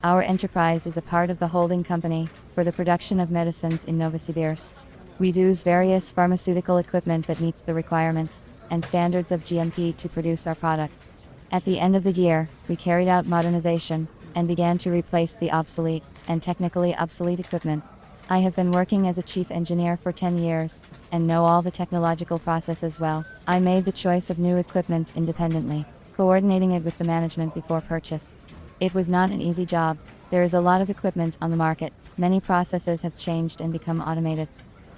Our enterprise is a part of the holding company for the production of medicines in Novosibirsk. We use various pharmaceutical equipment that meets the requirements and standards of GMP to produce our products. At the end of the year, we carried out modernization and began to replace the obsolete and technically obsolete equipment. I have been working as a chief engineer for 10 years and know all the technological processes well. I made the choice of new equipment independently, coordinating it with the management before purchase. It was not an easy job. There is a lot of equipment on the market. Many processes have changed and become automated.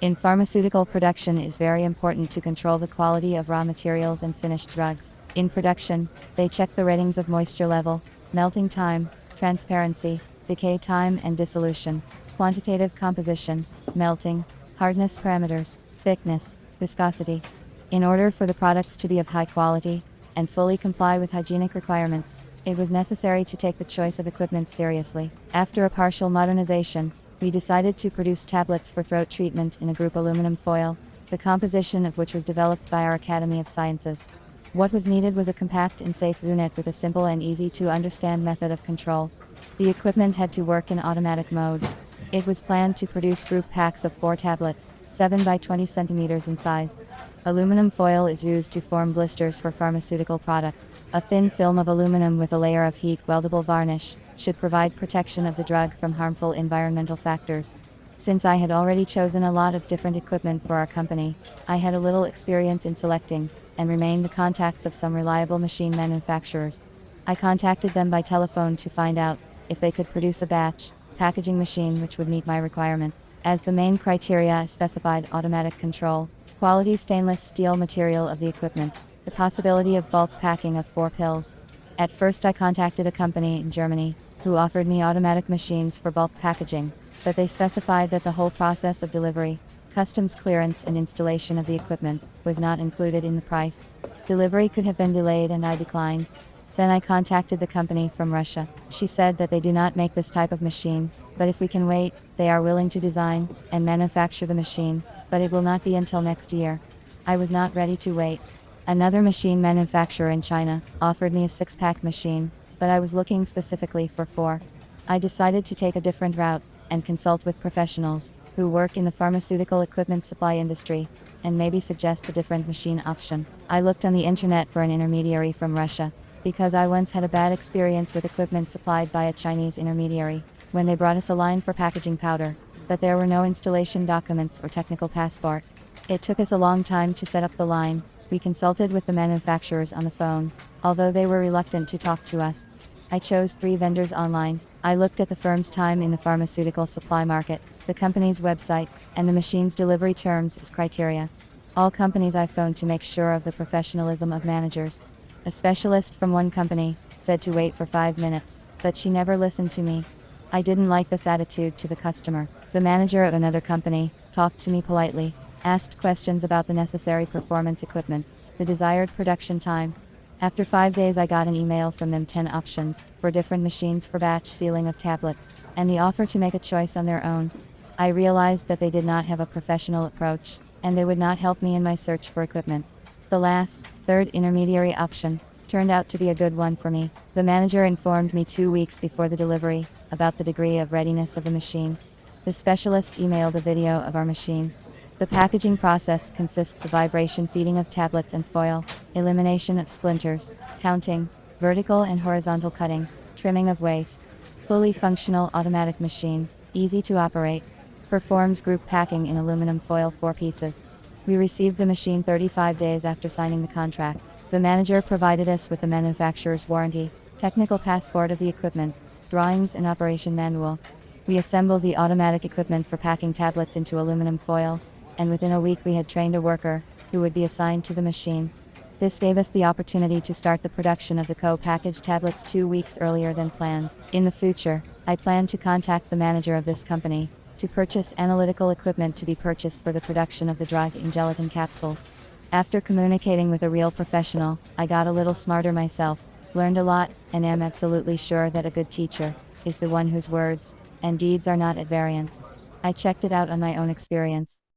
In pharmaceutical production, it is very important to control the quality of raw materials and finished drugs. In production, they check the ratings of moisture level, melting time, transparency, decay time and dissolution, quantitative composition, melting, hardness parameters, thickness, viscosity. In order for the products to be of high quality and fully comply with hygienic requirements, it was necessary to take the choice of equipment seriously. After a partial modernization, we decided to produce tablets for throat treatment in a group aluminum foil, the composition of which was developed by our Academy of Sciences. What was needed was a compact and safe unit with a simple and easy to understand method of control. The equipment had to work in automatic mode. It was planned to produce group packs of 4 tablets, 7 by 20 centimeters in size. Aluminum foil is used to form blisters for pharmaceutical products. A thin film of aluminum with a layer of heat weldable varnish should provide protection of the drug from harmful environmental factors. Since I had already chosen a lot of different equipment for our company, I had a little experience in selecting and remained the contacts of some reliable machine manufacturers. I contacted them by telephone to find out if they could produce a batch packaging machine which would meet my requirements. As the main criteria, I specified automatic control, quality stainless steel material of the equipment, the possibility of bulk packing of 4 pills. At first I contacted a company in Germany who offered me automatic machines for bulk packaging, but they specified that the whole process of delivery, customs clearance and installation of the equipment was not included in the price. Delivery could have been delayed and I declined. Then I contacted the company from Russia. She said that they do not make this type of machine, but if we can wait, they are willing to design and manufacture the machine, but it will not be until next year. I was not ready to wait. Another machine manufacturer in China offered me a 6-pack machine, but I was looking specifically for 4. I decided to take a different route and consult with professionals who work in the pharmaceutical equipment supply industry and maybe suggest a different machine option. I looked on the internet for an intermediary from Russia, because I once had a bad experience with equipment supplied by a Chinese intermediary when they brought us a line for packaging powder, but there were no installation documents or technical passport. It took us a long time to set up the line. We consulted with the manufacturers on the phone, although they were reluctant to talk to us. I chose 3 vendors online. I looked at the firm's time in the pharmaceutical supply market, the company's website, and the machine's delivery terms as criteria. All companies I phoned to make sure of the professionalism of managers. A specialist from one company said to wait for 5 minutes, but she never listened to me. I didn't like this attitude to the customer. The manager of another company talked to me politely, asked questions about the necessary performance equipment, the desired production time. After 5 days I got an email from them 10 options for different machines for batch sealing of tablets, and the offer to make a choice on their own. I realized that they did not have a professional approach, and they would not help me in my search for equipment. The last, 3rd intermediary option turned out to be a good one for me. The manager informed me 2 weeks before the delivery about the degree of readiness of the machine. The specialist emailed a video of our machine. The packaging process consists of vibration feeding of tablets and foil, elimination of splinters, counting, vertical and horizontal cutting, trimming of waste. Fully functional automatic machine, easy to operate. Performs group packing in aluminum foil 4 pieces. We received the machine 35 days after signing the contract. The manager provided us with the manufacturer's warranty, technical passport of the equipment, drawings and operation manual. We assembled the automatic equipment for packing tablets into aluminum foil, and within a week we had trained a worker who would be assigned to the machine. This gave us the opportunity to start the production of the co-packaged tablets 2 weeks earlier than planned. In the future, I plan to contact the manager of this company to purchase analytical equipment to be purchased for the production of the drug in gelatin capsules. After communicating with a real professional, I got a little smarter myself, learned a lot, and am absolutely sure that a good teacher is the one whose words and deeds are not at variance. I checked it out on my own experience.